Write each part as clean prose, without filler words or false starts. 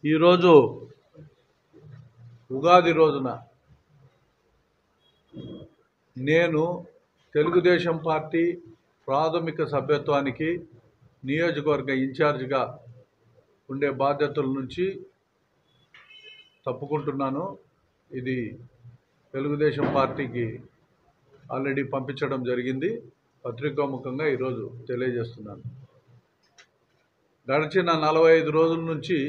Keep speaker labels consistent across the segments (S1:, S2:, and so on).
S1: ఈరోజు ఉగాది రోజున నేను తెలుగుదేశం పార్టీ ప్రాథమిక సభ్యత్వానికి నియోజకవర్గ ఇన్ఛార్జిగా ఉండే బాధ్యతల నుంచి తప్పుకుంటున్నాను. ఇది తెలుగుదేశం పార్టీకి ఆల్రెడీ పంపించడం జరిగింది. పత్రికాముఖంగా ఈరోజు తెలియజేస్తున్నాను. గడిచిన 45 రోజుల నుంచి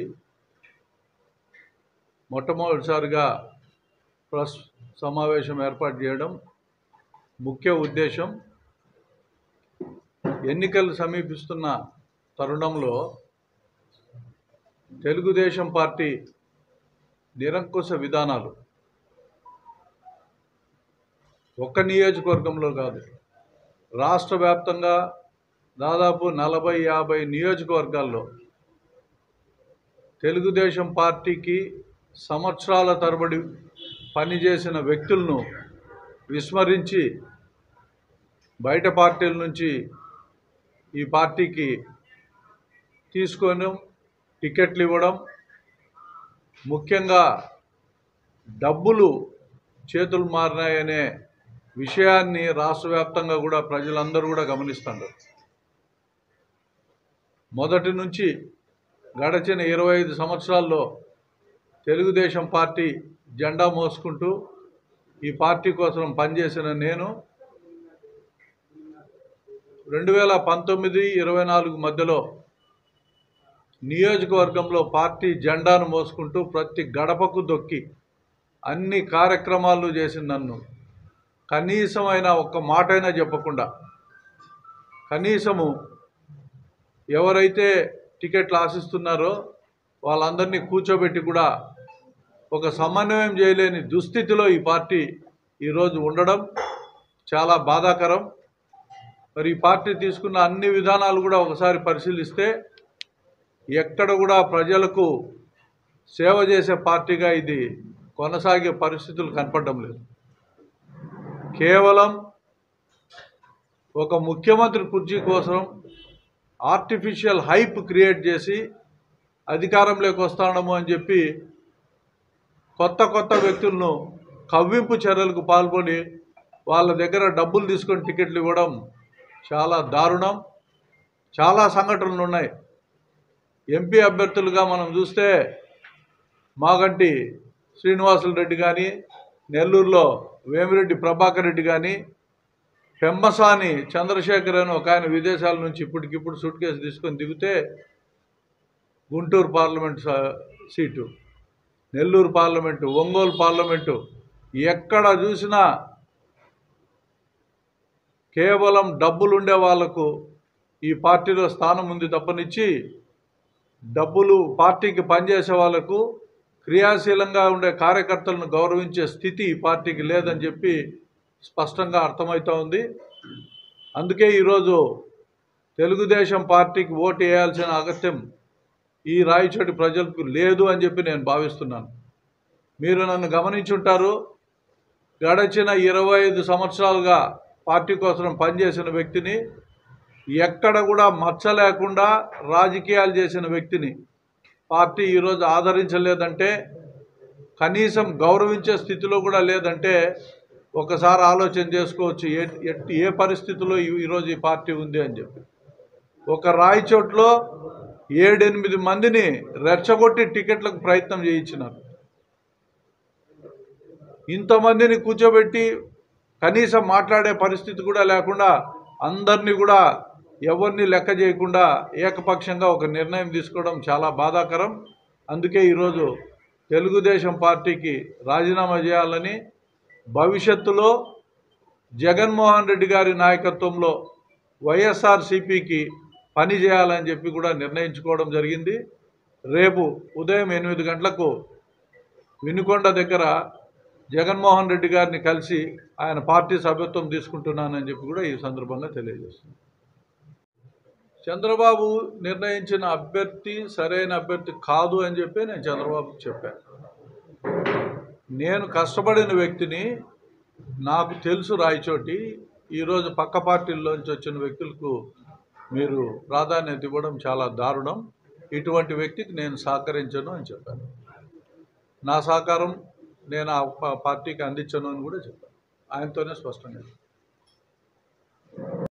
S1: మొట్టమొదటిసారిగా ప్రెస్ సమావేశం ఏర్పాటు చేయడం ముఖ్య ఉద్దేశం, ఎన్నికలు సమీపిస్తున్న తరుణంలో తెలుగుదేశం పార్టీ నిరంకుశ విధానాలు ఒక్క నియోజకవర్గంలో కాదు, రాష్ట్ర వ్యాప్తంగా దాదాపు 40-50 నియోజకవర్గాల్లో తెలుగుదేశం పార్టీకి సంవత్సరాల తరబడి పనిచేసిన వ్యక్తులను విస్మరించి బయట పార్టీల నుంచి ఈ పార్టీకి తీసుకొని టికెట్లు ఇవ్వడం, ముఖ్యంగా డబ్బులు చేతులు మారినాయనే విషయాన్ని రాష్ట్ర వ్యాప్తంగా కూడా ప్రజలందరూ కూడా గమనిస్తున్నారు. మొదటి నుంచి గడిచిన 25 సంవత్సరాల్లో తెలుగుదేశం పార్టీ జెండా మోసుకుంటూ ఈ పార్టీ కోసం పనిచేసిన నేను 2019-24 మధ్యలో నియోజకవర్గంలో పార్టీ జెండాను మోసుకుంటూ ప్రతి గడపకు దొక్కి అన్ని కార్యక్రమాలు చేసిన నన్ను కనీసమైన ఒక్క మాటైనా చెప్పకుండా, కనీసము ఎవరైతే టికెట్లు ఆశిస్తున్నారో వాళ్ళందరినీ కూర్చోబెట్టి కూడా ఒక సమన్వయం చేయలేని దుస్థితిలో ఈ పార్టీ ఈరోజు ఉండడం చాలా బాధాకరం. మరి ఈ పార్టీ తీసుకున్న అన్ని విధానాలు కూడా ఒకసారి పరిశీలిస్తే ఎక్కడ కూడా ప్రజలకు సేవ చేసే పార్టీగా ఇది కొనసాగే పరిస్థితులు కనపడడం లేదు. కేవలం ఒక ముఖ్యమంత్రి కుర్చీ కోసం ఆర్టిఫిషియల్ హైప్ క్రియేట్ చేసి అధికారంలోకి వస్తాడము అని చెప్పి కొత్త వ్యక్తులను కవ్వింపు చర్యలకు పాల్గొని వాళ్ళ దగ్గర డబ్బులు తీసుకొని టికెట్లు ఇవ్వడం చాలా దారుణం. చాలా సంఘటనలు ఉన్నాయి. ఎంపీ అభ్యర్థులుగా మనం చూస్తే మాగంటి శ్రీనివాసులు రెడ్డి కానీ, నెల్లూరులో వేమిరెడ్డి ప్రభాకర్ రెడ్డి కానీ, పెంబసాని చంద్రశేఖర్ అని ఒక ఆయన విదేశాల నుంచి ఇప్పటికిప్పుడు సూట్ కేసు తీసుకొని దిగితే Guntur parliament seat, Nellore parliament, Ongole parliament ఎక్కడ చూసినా కేవలం డబ్బులుండే వాళ్లకు ఈ పార్టీలో స్థానం ఉంది తప్పనిచ్చి డబ్బులు పార్టీకి పనిచేసే వాళ్లకు, క్రియాశీలంగా ఉండే కార్యకర్తలను గౌరవించే స్థితి ఈ పార్టీకి లేదని చెప్పి స్పష్టంగా అర్థమవుతూ ఉంది. అందుకే ఈరోజు తెలుగుదేశం పార్టీకి ఓటు వేయాల్సిన అగత్యం ఈ రాయచోటి ప్రజలకు లేదు అని చెప్పి నేను భావిస్తున్నాను. మీరు నన్ను గమనించుంటారు. గడిచిన 25 సంవత్సరాలుగా పార్టీ కోసం పనిచేసిన వ్యక్తిని, ఎక్కడ కూడా మచ్చ లేకుండా రాజకీయాలు చేసిన వ్యక్తిని పార్టీ ఈరోజు ఆదరించలేదంటే, కనీసం గౌరవించే స్థితిలో కూడా లేదంటే ఒకసారి ఆలోచన చేసుకోవచ్చు ఏ పరిస్థితుల్లో ఈరోజు ఈ పార్టీ ఉంది అని చెప్పి. ఒక రాయచోట్లో 7-8 మందిని రెచ్చగొట్టి టికెట్లకు ప్రయత్నం చేయించినారు. ఇంతమందిని కూర్చోబెట్టి కనీసం మాట్లాడే పరిస్థితి కూడా లేకుండా అందరినీ కూడా ఎవరిని లెక్క చేయకుండా ఏకపక్షంగా ఒక నిర్ణయం తీసుకోవడం చాలా బాధాకరం. అందుకే ఈరోజు తెలుగుదేశం పార్టీకి రాజీనామా చేయాలని, భవిష్యత్తులో జగన్మోహన్ రెడ్డి గారి నాయకత్వంలో వైఎస్ఆర్సీపీకి పని చేయాలని చెప్పి కూడా నిర్ణయించుకోవడం జరిగింది. రేపు ఉదయం 8 గంటలకు వినుకొండ దగ్గర జగన్మోహన్ రెడ్డి గారిని కలిసి ఆయన పార్టీ సభ్యత్వం తీసుకుంటున్నానని చెప్పి కూడా ఈ సందర్భంగా తెలియజేస్తుంది. చంద్రబాబు నిర్ణయించిన అభ్యర్థి సరైన అభ్యర్థి కాదు అని చెప్పి నేను చంద్రబాబుకి చెప్పాను. నేను కష్టపడిన వ్యక్తిని, నాకు తెలుసు రాయచోటి. ఈరోజు పక్క పార్టీల్లోంచి వచ్చిన వ్యక్తులకు మీరు ప్రాధాన్యత ఇవ్వడం చాలా దారుణం. ఇటువంటి వ్యక్తికి నేను సహకరించను అని చెప్పాను. నా సహకారం నేను ఆ పార్టీకి అందించను అని కూడా చెప్పాను. ఆయనతోనే స్పష్టంగా.